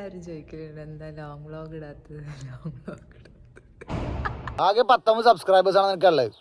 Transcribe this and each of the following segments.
എല്ലാവരും ചോദിക്കലുണ്ട് എന്താ long vlog ഇടാത്തത്, long vlog ആകെ 19 സബ്സ്ക്രൈബേഴ്സ് ആണ് നിനക്കുള്ളത്.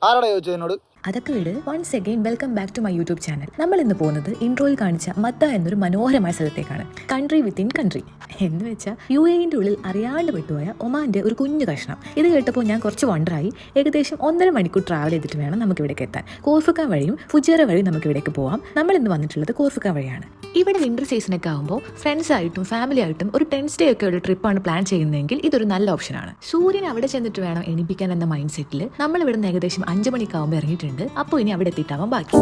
ആരോടാ ചോദിച്ചത് എന്നോട്? അതൊക്കെ വിട്. Once again welcome back to my YouTube channel. നമ്മൾ ഇന്ന് പോകുന്നത് ഇൻട്രോയിൽ കാണിച്ച മദ്ദ എന്നൊരു മനോഹരമായ സ്ഥലത്തേക്കാണ്. കൺട്രി വിത്തിൻ കൺട്രി എന്ന് വെച്ചാൽ UAE-ന്റെ ഉള്ളിൽ അറിയാണ്ട് വിട്ടുപോയ ഒമാന്റെ ഒരു കുഞ്ഞു കഷ്ണം. ഇത് കേട്ടപ്പോൾ ഞാൻ കുറച്ച് വണ്ടറായി. ഏകദേശം 1.5 മണിക്കൂർ ട്രാവൽ ചെയ്തിട്ട് വേണം നമുക്ക് ഇവിടേക്ക് എത്താൻ. കോർഫുക്ക വഴിയും ഫുജേറ വഴിയും നമുക്ക് ഇവിടേക്ക് പോവാം. നമ്മൾ ഇന്ന് വന്നിട്ടുള്ളത് കോർഫുക്ക വഴിയാണ്. ഇവിടെ വിന്റർ സീസണൊക്കെ ആകുമ്പോൾ ഫ്രണ്ട്സ് ആയിട്ടും ഫാമിലി ആയിട്ടും ഒരു 10 ഡേ ഒക്കെ ഉള്ള ട്രിപ്പാണ് പ്ലാൻ ചെയ്യുന്നതെങ്കിൽ ഇതൊരു നല്ല ഓപ്ഷനാണ്. സൂര്യൻ അവിടെ ചെന്നിട്ട് വേണം എണീപ്പിക്കാൻ എന്ന മൈൻഡ് സെറ്റിൽ നമ്മൾ ഇവിടുന്ന് ഏകദേശം 5 മണിക്കാവുമ്പോൾ ഇറങ്ങിയിട്ടുണ്ട്. അപ്പോൾ ഇനി അവിടെ എത്തിയിട്ടാവാൻ ബാക്കി.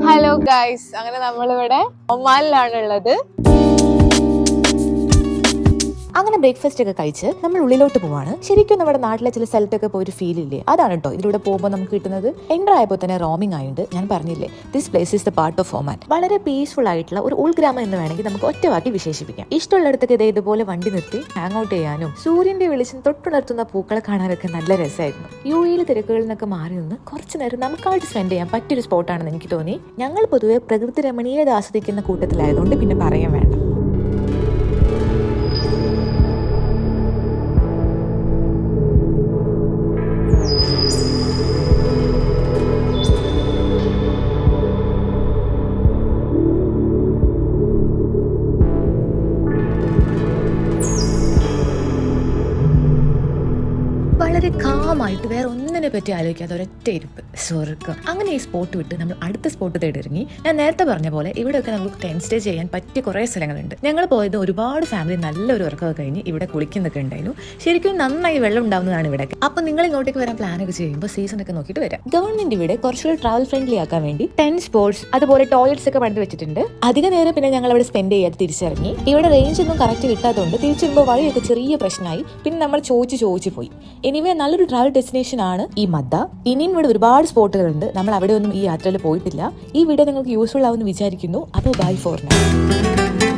ഹലോ ഗൈസ്, അങ്ങനെ നമ്മളിവിടെ ഒമാനിലാണുള്ളത്. അങ്ങനെ ബ്രേക്ക്ഫാസ്റ്റ് ഒക്കെ കഴിച്ച് നമ്മൾ ഉള്ളിലോട്ട് പോവാണ്. ശരിക്കും നമ്മുടെ നാട്ടിലെ ചില സ്ഥലത്തൊക്കെ പോയി ഒരു ഫീൽ ഇല്ലേ, അതാണ് കേട്ടോ ഇതിലൂടെ പോകുമ്പോൾ നമുക്ക് കിട്ടുന്നത്. എൻ്റർ ആയപ്പോൾ തന്നെ റോമിംഗ് ആയിട്ട് ഞാൻ പറഞ്ഞില്ലേ, this place is the part of Oman. വളരെ പീസ്ഫുൾ ആയിട്ടുള്ള ഒരു ഉൾഗ്രാമം എന്ന് വേണമെങ്കിൽ നമുക്ക് ഒറ്റവാക്കി വിശേഷിപ്പിക്കാം. ഇഷ്ടമുള്ളിടത്തൊക്കെ ഇതേപോലെ വണ്ടി നിർത്തി ഹാങ് ഔട്ട് ചെയ്യാനും സൂര്യന്റെ വെളിച്ചം തൊട്ടുണർത്തുന്ന പൂക്കളെ കാണാനൊക്കെ നല്ല രസമായിരുന്നു. UAE തിരക്കുകളിൽ നിന്നൊക്കെ മാറി നിന്ന് കുറച്ച് നേരം നമുക്കായിട്ട് സ്പെൻഡ് ചെയ്യാൻ പറ്റിയൊരു സ്പോട്ടാണെന്ന് എനിക്ക് തോന്നി. ഞങ്ങൾ പൊതുവെ പ്രകൃതി രമണീയത ആസ്വദിക്കുന്ന കൂട്ടത്തിലായതുകൊണ്ട് പിന്നെ പറയാൻ വേണ്ട. വളരെ കാമായിട്ട് വേറെ ഒന്നിനെ പറ്റി ആലോചിക്കാതെ ഒരൊറ്റ ഇരിപ്പ്, സ്വർഗം. അങ്ങനെ ഈ സ്പോട്ട് വിട്ട് നമ്മൾ അടുത്ത സ്പോട്ട് തേടി ഇറങ്ങി. ഞാൻ നേരത്തെ പറഞ്ഞ പോലെ ഇവിടെയൊക്കെ നമുക്ക് 10 സ്റ്റേ ചെയ്യാൻ പറ്റിയ കുറേ സ്ഥലങ്ങളുണ്ട്. ഞങ്ങൾ പോയത് ഒരുപാട് ഫാമിലി നല്ലൊരു ഉറക്കമൊക്കെ കഴിഞ്ഞ് ഇവിടെ കുളിക്കുന്നൊക്കെ ഉണ്ടായിരുന്നു. ശരിക്കും നന്നായി വെള്ളം ഉണ്ടാവുന്നതാണ് ഇവിടെ. അപ്പോൾ നിങ്ങൾ ഇങ്ങോട്ടേക്ക് വരാൻ പ്ലാനൊക്കെ ചെയ്യുമ്പോൾ സീസണൊക്കെ നോക്കിയിട്ട് വരാം. ഗവൺമെന്റ് ഇവിടെ കുറച്ചുകൂടി ട്രാവൽ ഫ്രണ്ട്ലി ആക്കാൻ വേണ്ടി 10 സ്പോട്സ് അതുപോലെ ടോയ്ലറ്റ്സ് ഒക്കെ പണിത് വെച്ചിട്ടുണ്ട്. അധിക നേരം പിന്നെ ഞങ്ങൾ അവിടെ സ്പെൻഡ് ചെയ്യാതെ തിരിച്ചിറങ്ങി. ഇവിടെ റേഞ്ച് ഒന്നും കറക്റ്റ് കിട്ടാത്തതുകൊണ്ട് തിരിച്ചുമ്പോൾ വഴിയൊക്കെ ചെറിയ പ്രശ്നമായി. പിന്നെ നമ്മൾ ചോദിച്ചു പോയി. എനിവേ നല്ലൊരു ട്രാവൽ ഡെസ്റ്റിനേഷൻ ആണ് ഈ മദ്ദ. ഇനിയും ഇവിടെ ഒരുപാട് സ്പോട്ടുകളുണ്ട്. നമ്മൾ അവിടെ ഒന്നും ഈ യാത്രയിൽ പോയിട്ടില്ല. ഈ വീഡിയോ നിങ്ങൾക്ക് യൂസ്ഫുൾ ആവുമെന്ന് വിചാരിക്കുന്നു. അപ്പോൾ ബൈ ഫോർ നൗ.